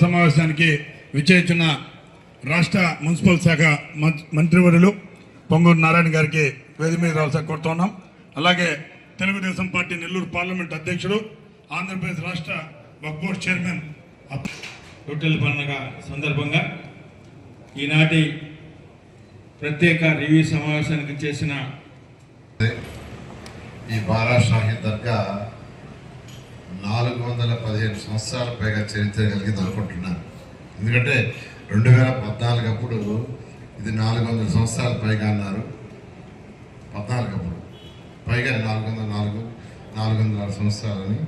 సమావేశానికి విచ్చేస్తున్న రాష్ట్ర మున్సిపల్ శాఖ మంత్రివర్యులు పొంగూరు నారాయణ గారికి వేదిక మీద రావాల్సి కోరుతున్నాం. అలాగే తెలుగుదేశం పార్టీ నెల్లూరు పార్లమెంట్ అధ్యక్షుడు, ఆంధ్రప్రదేశ్ రాష్ట్ర వక్ఫ్ బోర్డు చైర్మన్. రొట్టెల పండుగ సందర్భంగా ఈనాటి ప్రత్యేక రివ్యూ సమావేశానికి చేసిన ఈ బారా షాహీ దర్గా 415 సంవత్సరాల పైగా చరిత్ర కలిగింది అనుకుంటున్నాను. ఎందుకంటే 2014 అప్పుడు ఇది 400 సంవత్సరాల పైగా అన్నారు. 14 అప్పుడు పైగా 406 సంవత్సరాలని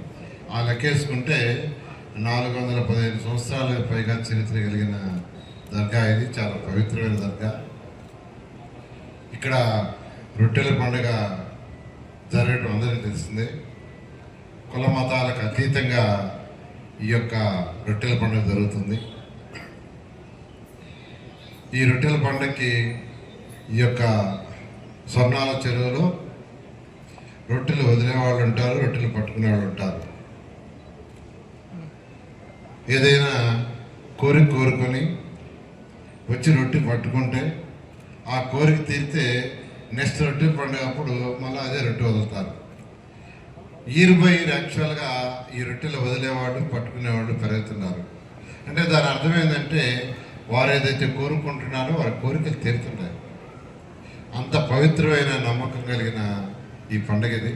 ఆ లెక్కేసుకుంటే 415 సంవత్సరాల పైగా చరిత్ర కలిగిన దర్గా ఇది. చాలా పవిత్రమైన దర్గా. ఇక్కడ రొట్టెల పండుగ జరగడం అందరికీ తెలిసిందే. కుల మతాలకు అతీతంగా ఈ యొక్క రొట్టెల పండుగ జరుగుతుంది. ఈ రొట్టెల పండుగకి ఈ యొక్క స్వర్ణాల చెరువులో రొట్టెలు వదిలే వాళ్ళు ఉంటారు, రొట్టెలు పట్టుకునే వాళ్ళు ఉంటారు. ఏదైనా కోరిక కోరుకొని వచ్చి రొట్టె పట్టుకుంటే ఆ కోరిక తీరితే నెక్స్ట్ రొట్టెల పండుగ అప్పుడు మళ్ళీ అదే రొట్టె వదులుతారు. ఇయర్ బై ఇయర్ యాక్చువల్గా ఈ రొట్టెలు వదిలేవాళ్ళు పట్టుకునేవాళ్ళు పెరుగుతున్నారు. అంటే దాని అర్థం ఏంటంటే వారు ఏదైతే కోరుకుంటున్నారో వారి కోరికలు తీరుతుంటాయి. అంత పవిత్రమైన నమ్మకం కలిగిన ఈ పండుగ ఇది.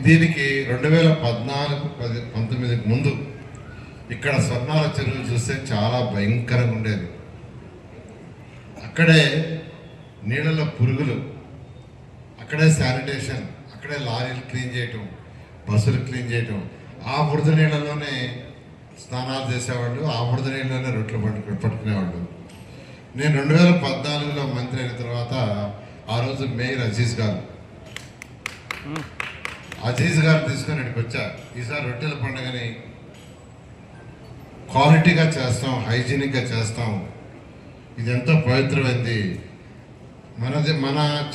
దీనికి 2014-19 ముందు ఇక్కడ స్వర్ణాల చెరువులు చూస్తే చాలా భయంకరంగా ఉండేది. అక్కడే నీళ్ళలో పురుగులు, అక్కడే శానిటేషన్, అక్కడే లారీలు క్లీన్ చేయటం, బస్సులు క్లీన్ చేయటం, ఆ బురద నీళ్ళలోనే స్నానాలు చేసేవాళ్ళు, ఆ బురద నీళ్ళలోనే రొట్టెలు పట్టుకునేవాళ్ళు. నేను 2014లో మంత్రి అయిన తర్వాత ఆ రోజు మేయర్ అజీజ్ గారు తీసుకొని ఇక్కడికి వచ్చా. ఈసారి రొట్టెల పండుగని క్వాలిటీగా చేస్తాం, హైజీనిక్గా చేస్తాం. ఇది ఎంతో పవిత్రమైంది. మన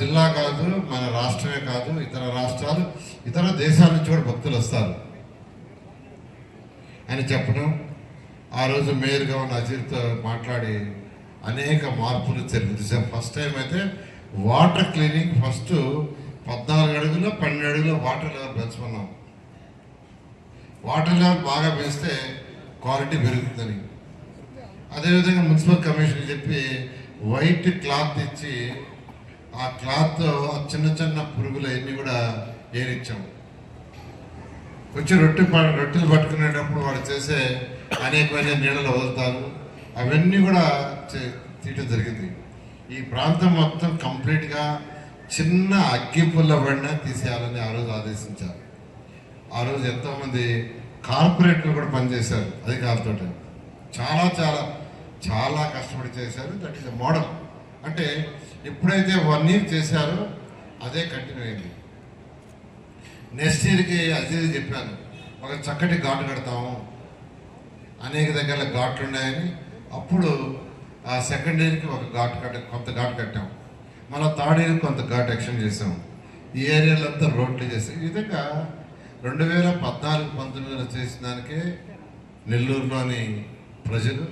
జిల్లా కాదు, మన రాష్ట్రమే కాదు, ఇతర రాష్ట్రాలు, ఇతర దేశాల నుంచి కూడా భక్తులు వస్తారు అని చెప్పడం. ఆ రోజు మేయర్గా ఉన్న అజీర్తో మాట్లాడి అనేక మార్పులు తెలియజేసాం. ఫస్ట్ టైం అయితే వాటర్ క్లీనింగ్ ఫస్ట్ 14 అడుగులు 12 అడుగులు వాటర్ లెవెల్ పెంచుకున్నాం. వాటర్ లెవెల్ బాగా పెంచితే క్వాలిటీ పెరుగుతుందని. అదేవిధంగా మున్సిపల్ కమిషన్ చెప్పి వైట్ క్లాత్ ఇచ్చి ఆ క్లాత్ చిన్న చిన్న పురుగులు అన్నీ కూడా ఏరిచ్చాం. వచ్చి రొట్టెలు పట్టుకునేటప్పుడు వాళ్ళు చేసే అనేకమైన నీళ్ళలో వదులుతారు, అవన్నీ కూడా తీయటం జరిగింది. ఈ ప్రాంతం మొత్తం కంప్లీట్గా చిన్న అగ్గి పుల్ల పడినా తీసేయాలని ఆ రోజు ఆదేశించారు. ఆ రోజు ఎంతోమంది కార్పొరేట్లు కూడా పనిచేశారు అధికారులతో. చాలా చాలా చాలా కష్టపడి చేశారు. That is a model. అంటే ఎప్పుడైతే 1 ఇయర్ చేశారో అదే కంటిన్యూ అయింది. నెక్స్ట్ ఇయర్కి అజీజ్ చెప్పాను, ఒక చక్కటి ఘాటు కడతాము, అనేక దగ్గర ఘాట్లు ఉన్నాయని. అప్పుడు ఆ సెకండ్ ఇయర్కి ఒక కొంత ఘాటు కట్టాం. మళ్ళీ థర్డ్ ఇయర్కి కొంత ఘాటు ఎక్స్టెండ్ చేసాం. ఈ ఏరియాలో అంతా రోడ్లు చేసాం. ఈ విధంగా 2014-19లో చేసిన దానికే నెల్లూరులోని ప్రజలు,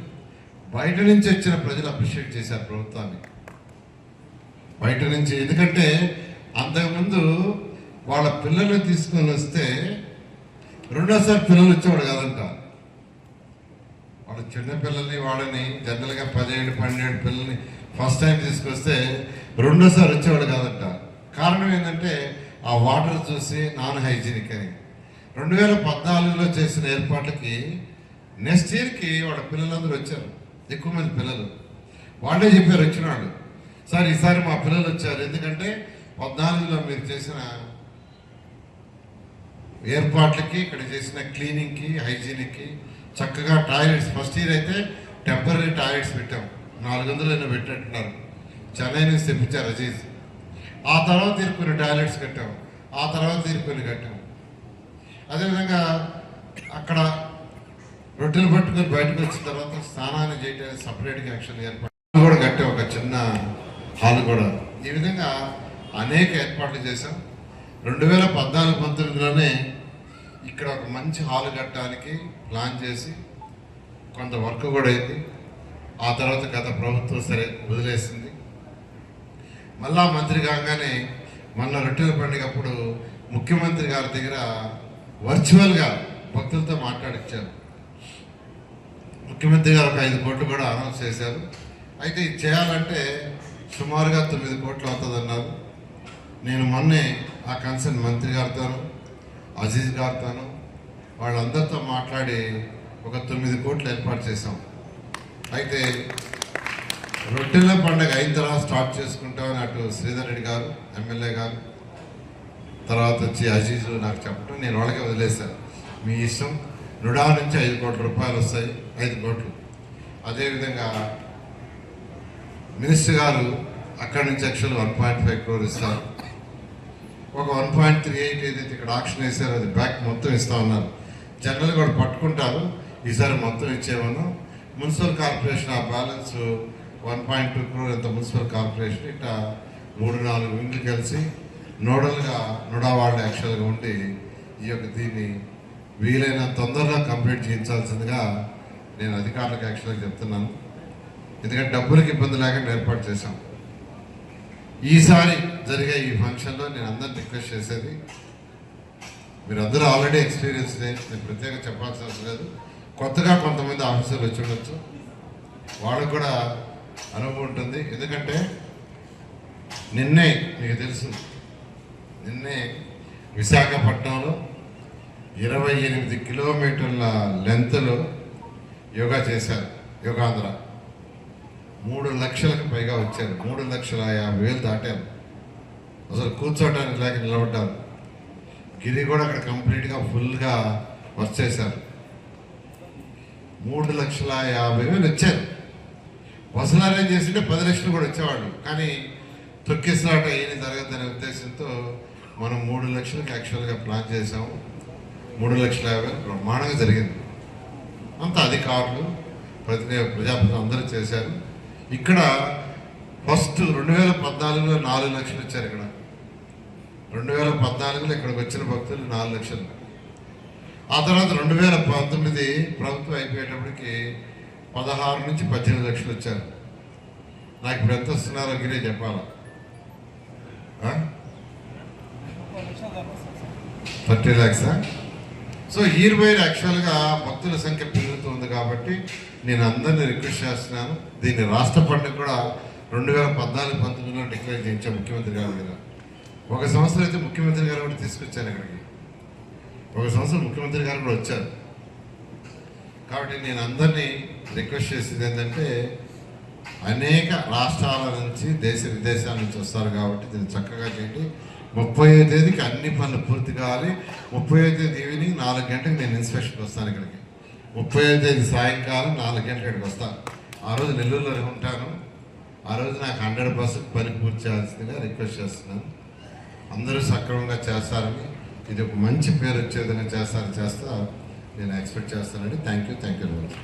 బయట నుంచి వచ్చిన ప్రజలు అప్రిషియేట్ చేశారు ప్రభుత్వాన్ని. బయట నుంచి, ఎందుకంటే అంతకుముందు వాళ్ళ పిల్లల్ని తీసుకొని వస్తే రెండోసారి పిల్లలు వచ్చేవాడు కాదంట. వాళ్ళ చిన్న పిల్లల్ని వాళ్ళని జనరల్గా 17-12 పిల్లల్ని ఫస్ట్ టైం తీసుకొస్తే రెండోసారి వచ్చేవాడు కాదంట. కారణం ఏంటంటే ఆ వాటర్ చూసి నాన్ హైజీనిక్ అని. 2014లో చేసిన ఏర్పాట్లకి నెక్స్ట్ ఇయర్కి వాళ్ళ పిల్లలందరూ వచ్చారు. ఎక్కువ మంది పిల్లలు వాళ్ళే చెప్పారు వచ్చినాడు, సార్ ఈసారి మా పిల్లలు వచ్చారు, ఎందుకంటే 14లో మీరు చేసిన ఏర్పాట్లకి, ఇక్కడ చేసిన క్లీనింగ్కి, హైజీనిక్కి, చక్కగా టాయిలెట్స్. ఫస్ట్ ఇయర్ అయితే టెంపరీ టాయిలెట్స్ పెట్టాం, 400 పెట్టినట్టున్నారు. చెన్నై నుంచి తెప్పించారు అజీజ్. ఆ తర్వాత కొన్ని టాయిలెట్స్ కట్టాం, ఆ తర్వాత కొన్ని కట్టాం. అదేవిధంగా అక్కడ రొట్టెలు పట్టుకొని బయటకు వచ్చిన తర్వాత స్నానాన్ని చేయడానికి సపరేట్గా యాక్చువల్ ఏర్పాటు కూడా కట్టాం, ఒక చిన్న హాల్ కూడా. ఈ విధంగా అనేక ఏర్పాట్లు చేశాం. 2014-19లోనే ఇక్కడ ఒక మంచి హాల్ కట్టడానికి ప్లాన్ చేసి కొంత వర్క్ కూడా అయింది. ఆ తర్వాత గత ప్రభుత్వం సరే వదిలేసింది. మళ్ళా మంత్రి కాగానే మొన్న రొట్టెల పండుగ అప్పుడు ముఖ్యమంత్రి గారి దగ్గర వర్చువల్గా భక్తులతో మాట్లాడించారు. ముఖ్యమంత్రి గారు ఒక 5 కోట్లు కూడా అనౌన్స్ చేశారు. అయితే ఇది చేయాలంటే సుమారుగా 9 కోట్లు అవుతుందన్నారు. నేను మొన్నే ఆ కన్సర్న్ మంత్రి గారితోనూ అజీజ్ గారితోనూ వాళ్ళందరితో మాట్లాడి ఒక 9 కోట్లు ఏర్పాటు చేశాం. అయితే రొట్టెల పండుగ అయిన తర్వాత స్టార్ట్ చేసుకుంటామని అటు శ్రీధర్ రెడ్డి గారు ఎమ్మెల్యే గారు తర్వాత వచ్చి అజీజు నాకు చెప్పడం, నేను వాళ్ళకే వదిలేశాను. మీ ఇష్టం, నుడా నుంచి 5 కోట్ల రూపాయలు వస్తాయి, 5 కోట్లు. అదేవిధంగా మినిస్టర్ గారు అక్కడి నుంచి యాక్చువల్ 1.5 crore ఇస్తారు. ఒక 1.38 ఏదైతే ఇక్కడ ఆక్షన్ వేసారో అది బ్యాక్ మొత్తం ఇస్తా ఉన్నారు. జనరల్ కూడా పట్టుకుంటారు, ఈసారి మొత్తం ఇచ్చేమన్నా. మున్సిపల్ కార్పొరేషన్ ఆ బ్యాలెన్స్ 1.2 crore ఎంత మున్సిపల్ కార్పొరేషన్ ఇట్లా 3-4 వింగ్లు కలిసి నోడల్గా నుడా వాళ్ళు యాక్చువల్గా ఉండి ఈ యొక్క దీన్ని వీలైన తొందరగా కంప్లీట్ చేయించాల్సిందిగా నేను అధికారులకు యాక్చువల్గా చెప్తున్నాను. ఎందుకంటే డబ్బులకు ఇబ్బంది లేకుండా ఏర్పాటు చేశాం. ఈసారి జరిగే ఈ ఫంక్షన్లో నేను అందరిని రిక్వెస్ట్ చేసేది, మీరు అందరూ ఆల్రెడీ ఎక్స్పీరియన్స్ నేను ప్రత్యేకంగా చెప్పాల్సిన అవసరం లేదు. కొత్తగా కొంతమంది ఆఫీసర్లు వచ్చి ఉండొచ్చు, వాళ్ళకు కూడా అనుభవం ఉంటుంది. ఎందుకంటే నిన్నే మీకు తెలుసు, నిన్నే విశాఖపట్నంలో 28 కిలోమీటర్ల లెంత్లో యోగా చేశారు. యోగాంధ్ర 3 లక్షలకు పైగా వచ్చారు. 3,50,000 దాటారు. అసలు కూర్చోవడానికి లేక నిలబడ్డారు. గిరి కూడా అక్కడ కంప్లీట్గా ఫుల్గా వర్క్ చేశారు. 3,50,000 వచ్చారు. బస్సులు అరేంజ్ చేస్తుంటే 10 లక్షలు కూడా వచ్చేవాళ్ళు. కానీ తొక్కిసలాట ఏమి జరగదనే ఉద్దేశంతో మనం 3 లక్షలకు యాక్చువల్గా ప్లాన్ చేసాము. 3,50,000 బ్రహ్మాండంగా జరిగింది. అంతా అధికారులు ప్రజాప్రతినిధులు అందరూ చేశారు. ఇక్కడ ఫస్ట్ 2014లో 4 లక్షలు వచ్చారు. ఇక్కడ 2014లో ఇక్కడికి వచ్చిన భక్తులు 4 లక్షలు. ఆ తర్వాత 2019 ప్రభుత్వం అయిపోయేటప్పటికి 16 నుంచి 18 లక్షలు వచ్చారు. నాకు ఇప్పుడు ఎంత వస్తున్నారో గిరే చెప్పాలా? 30 lakhs. సో ఇయర్ బై యాక్చువల్గా భక్తుల సంఖ్య పెరుగుతుంది. కాబట్టి నేను అందరినీ రిక్వెస్ట్ చేస్తున్నాను, దీన్ని రాష్ట్ర పండుగ కూడా 2014-19లో డిక్లేర్ చేయించాం ముఖ్యమంత్రి గారి దగ్గర. ఒక సంవత్సరం అయితే ముఖ్యమంత్రి గారు కూడా తీసుకొచ్చాను ఇక్కడికి. ఒక సంవత్సరం ముఖ్యమంత్రి గారు కూడా వచ్చారు. కాబట్టి నేను అందరినీ రిక్వెస్ట్ చేసేది ఏంటంటే, అనేక రాష్ట్రాల నుంచి దేశ విదేశాల నుంచి వస్తారు కాబట్టి దీన్ని చక్కగా చేయండి. 30వ తేదీకి అన్ని పనులు పూర్తి కావాలి. 30వ తేదీ ఈవినింగ్ 4 గంటలకు నేను ఇన్స్పెక్షన్కి వస్తాను ఇక్కడికి. 30వ తేదీ సాయంకాలం 4 గంటలకు ఇక్కడికి వస్తాను. ఆ రోజు నెల్లూరులో ఉంటాను. ఆ రోజు నాకు 100% పని పూర్తి చేయాల్సిందిగా రిక్వెస్ట్ చేస్తున్నాను. అందరూ సక్రమంగా చేస్తారని, ఇది ఒక మంచి పేరు వచ్చే విధంగా చేస్తా నేను ఎక్స్పెక్ట్ చేస్తానండి. Thank you very much.